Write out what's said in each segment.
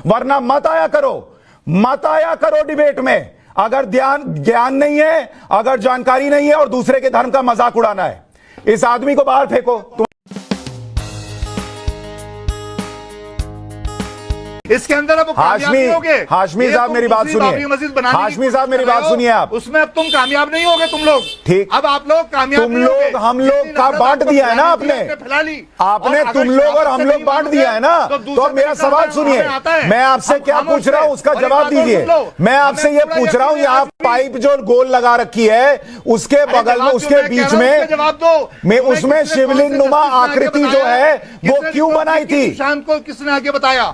वरना मत आया करो डिबेट में। अगर ज्ञान नहीं है, अगर जानकारी नहीं है और दूसरे के धर्म का मजाक उड़ाना है, इस आदमी को बाहर फेंको। इसके अंदर अब हाशमी साहब मेरी बात सुनिए, हाशमी साहब मेरी बात सुनिए आप। उसमें अब तुम कामयाब नहीं होगे तुम लोग, ठीक। अब आप लोग कामयाब तुम लोग हम लोग का बांट दिया है ना आपने तुम लोग और हम लोग बांट दिया है ना। तो अब मेरा सवाल सुनिए, मैं आपसे क्या पूछ रहा हूं उसका जवाब दीजिए। मैं आपसे ये पूछ रहा हूं, यहाँ पाइप जो गोल लगा रखी है उसके बगल में, उसके बीच में जवाब दो, उसमें शिवलिंग नुमा आकृति जो है वो क्यों बनाई थी? शान को किसने आगे बताया?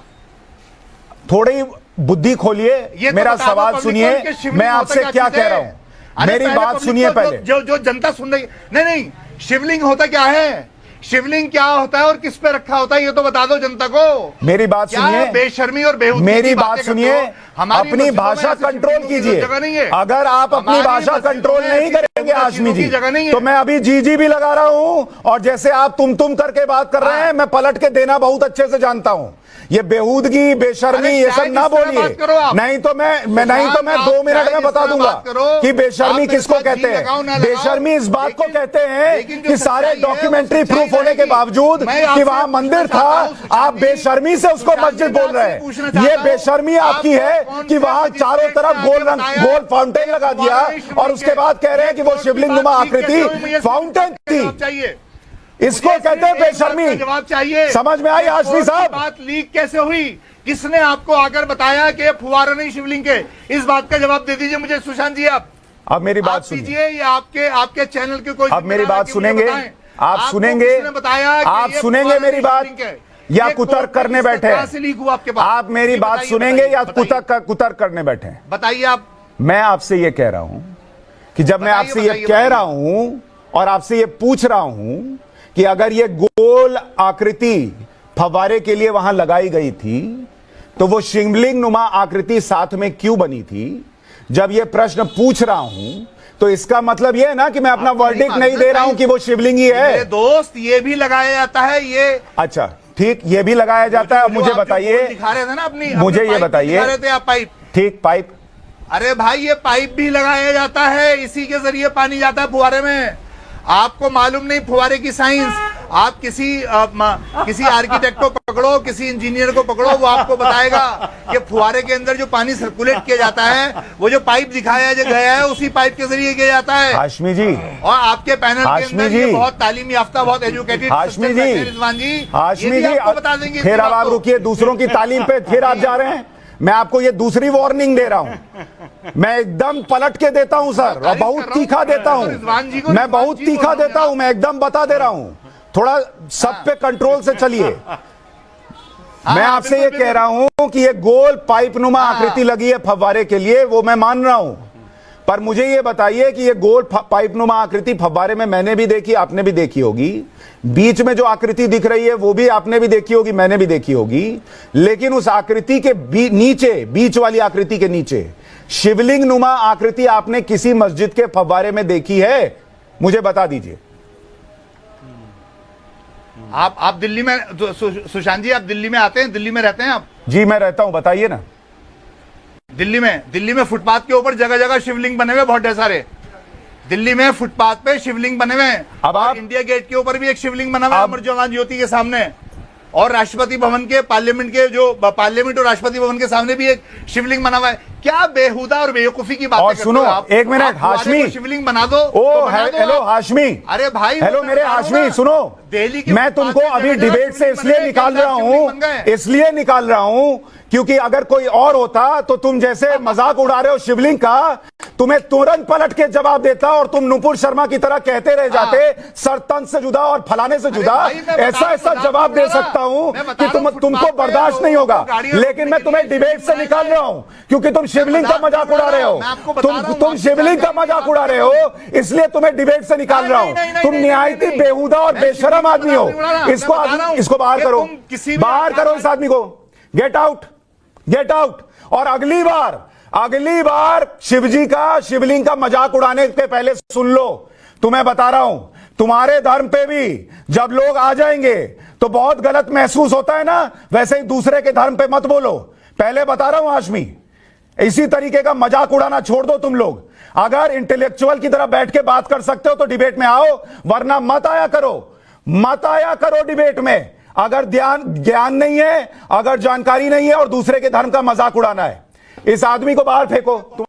थोड़ी बुद्धि खोलिए, मेरा सवाल सुनिए, मैं आपसे क्या कह रहा हूं, मेरी बात सुनिए पहले। जो जनता सुन रही, नहीं, शिवलिंग होता क्या है, शिवलिंग क्या होता है और किस पे रखा होता है, ये तो बता दो जनता को। मेरी बात सुनिए, बेशर्मी और बेहूदी मेरी बात सुनिए, अपनी भाषा कंट्रोल कीजिए। अगर आप अपनी भाषा कंट्रोल नहीं करेंगे हाशमी जी, तो मैं अभी जी भी लगा रहा हूं, और जैसे आप तुम करके बात कर रहे हैं, मैं पलट के देना बहुत अच्छे से जानता हूं। ये बेहूदगी, बेशर्मी, ये सब ना बोलिए, नहीं तो मैं 2 मिनट में बता दूंगा कि बेशर्मी किसको कहते हैं। बेशर्मी इस बात को कहते हैं कि सारे डॉक्यूमेंट्री प्रूफ होने के बावजूद कि वहां मंदिर था, आप बेशर्मी से उसको मस्जिद बोल रहे हैं। ये बेशर्मी आपकी है कि वहां चारों तरफ गोल फाउंटेन लगा दिया और उसके बाद कह रहे हैं कि वो शिवलिंग नुमा आकृति फाउंटेन थी। इसको कहते हैं बेशर्मी। जवाब चाहिए। समझ में आई हाशमी साहब? बात लीक कैसे हुई? किसने आपको आकर बताया कि ये फुवारा नहीं शिवलिंग के? इस बात का जवाब दे दीजिए मुझे सुशांत जी। आप अब मेरी बात सुनिए, ये आपके चैनल के कोई, अब मेरी बात सुनेंगे, आप सुनेंगे, आप सुनेंगे मेरी बात, या कुतर्क करने बैठे? आप मेरी बात सुनेंगे या कुतर्क करने बैठे? बताइए आप। मैं आपसे ये कह रहा हूं कि जब मैं आपसे ये कह रहा हूं और आपसे ये पूछ रहा हूं कि अगर ये गोल आकृति फव्वारे के लिए वहां लगाई गई थी, तो वो शिवलिंग नुमा आकृति साथ में क्यों बनी थी? जब ये प्रश्न पूछ रहा हूं तो इसका मतलब ये है ना कि मैं अपना वर्डिक्ट नहीं दे रहा हूं कि वो शिवलिंग ही है। दोस्त, ये भी लगाया जाता है, ये अच्छा ठीक, ये भी लगाया जाता है। मुझे बताइए, दिखा रहे थे ना अपनी, मुझे ये बताइए, पाइप, ठीक, पाइप, अरे भाई ये पाइप भी लगाया जाता है, इसी के जरिए पानी जाता है फुवारे में। आपको मालूम नहीं फुवारे की साइंस? आप किसी आर्किटेक्ट को पकड़ो, किसी इंजीनियर को पकड़ो, वो आपको बताएगा कि फुवारे के अंदर जो पानी सर्कुलेट किया जाता है, वो जो पाइप दिखाया गया है उसी पाइप के जरिए किया जाता है। हाशमी जी, और आपके पैनल के अंदर ये बहुत तालीम याफ्ता, बहुत एजुकेटेड हाशमी जी, हाशमी जी, आपको बता देंगे। फिर अब आप रुकिए, दूसरों की तालीम पे फिर आप जा रहे हैं। मैं आपको ये दूसरी वार्निंग दे रहा हूं, मैं एकदम पलट के देता हूं सर, और बहुत तीखा देता हूं, मैं बहुत तीखा देता हूं, मैं एकदम बता दे रहा हूं, थोड़ा सब पे कंट्रोल से चलिए। मैं आपसे ये कह रहा हूं कि ये गोल पाइप नुमा आकृति लगी है फव्वारे के लिए, वो मैं मान रहा हूं, पर मुझे ये बताइए कि ये गोल पाइप नुमा आकृति फव्वारे में मैंने भी देखी, आपने भी देखी होगी, बीच में जो आकृति दिख रही है वो भी आपने भी देखी होगी, मैंने भी देखी होगी, लेकिन उस आकृति के नीचे, बीच वाली आकृति के नीचे शिवलिंग नुमा आकृति आपने किसी मस्जिद के फव्वारे में देखी है? मुझे बता दीजिए। आप दिल्ली में, सुशांत जी आप दिल्ली में आते हैं, दिल्ली में रहते हैं आप? जी मैं रहता हूं, बताइए ना। दिल्ली में फुटपाथ के ऊपर जगह जगह शिवलिंग बने हुए, बहुत ढेर सारे। दिल्ली में फुटपाथ पे शिवलिंग बने हुए हैं। अब आप इंडिया गेट के ऊपर भी एक शिवलिंग बना हुआ है अमर जवान ज्योति के सामने, और राष्ट्रपति भवन के पार्लियामेंट और राष्ट्रपति भवन के सामने भी एक शिवलिंग बना हुआ है। क्या बेहुदा और बेवकूफी की बात है। सुनो एक मिनट हाशमी, शिवलिंग बना दो। हेलो हाशमी, अरे भाई, हेलो मेरे हाशमी, सुनो, मैं तुमको अभी डिबेट से इसलिए निकाल रहा हूं क्योंकि अगर कोई और होता तो तुम जैसे मजाक उड़ा रहे हो शिवलिंग का, तुम्हें तुरंत पलट के जवाब देता और तुम नुपुर शर्मा की तरह कहते रह जाते सर तन से जुदा और फलाने से जुदा। ऐसा जवाब दे सकता हूं कि तुमको बर्दाश्त नहीं होगा, लेकिन मैं तुम्हें डिबेट से निकाल रहा हूं क्योंकि तुम शिवलिंग का मजाक उड़ा रहे हो। तुम शिवलिंग का मजाक उड़ा रहे हो, इसलिए तुम्हें डिबेट से निकाल रहा हूं। तुम निहायती बेहुदा और बेशरम आदमी हो। इसको बाहर करो, बाहर करो इस आदमी को। Get out, get out. और अगली बार शिवलिंग का मजाक उड़ाने के पहले सुन लो, तुम्हें बता रहा हूं, तुम्हारे धर्म पे भी जब लोग आ जाएंगे तो बहुत गलत महसूस होता है ना, वैसे ही दूसरे के धर्म पे मत बोलो। पहले बता रहा हूं हाशमी, इसी तरीके का मजाक उड़ाना छोड़ दो तुम लोग। अगर इंटेलेक्चुअल की तरह बैठ के बात कर सकते हो तो डिबेट में आओ, वरना मत आया करो डिबेट में। अगर ज्ञान नहीं है, अगर जानकारी नहीं है और दूसरे के धर्म का मजाक उड़ाना है, इस आदमी को बाहर फेंको।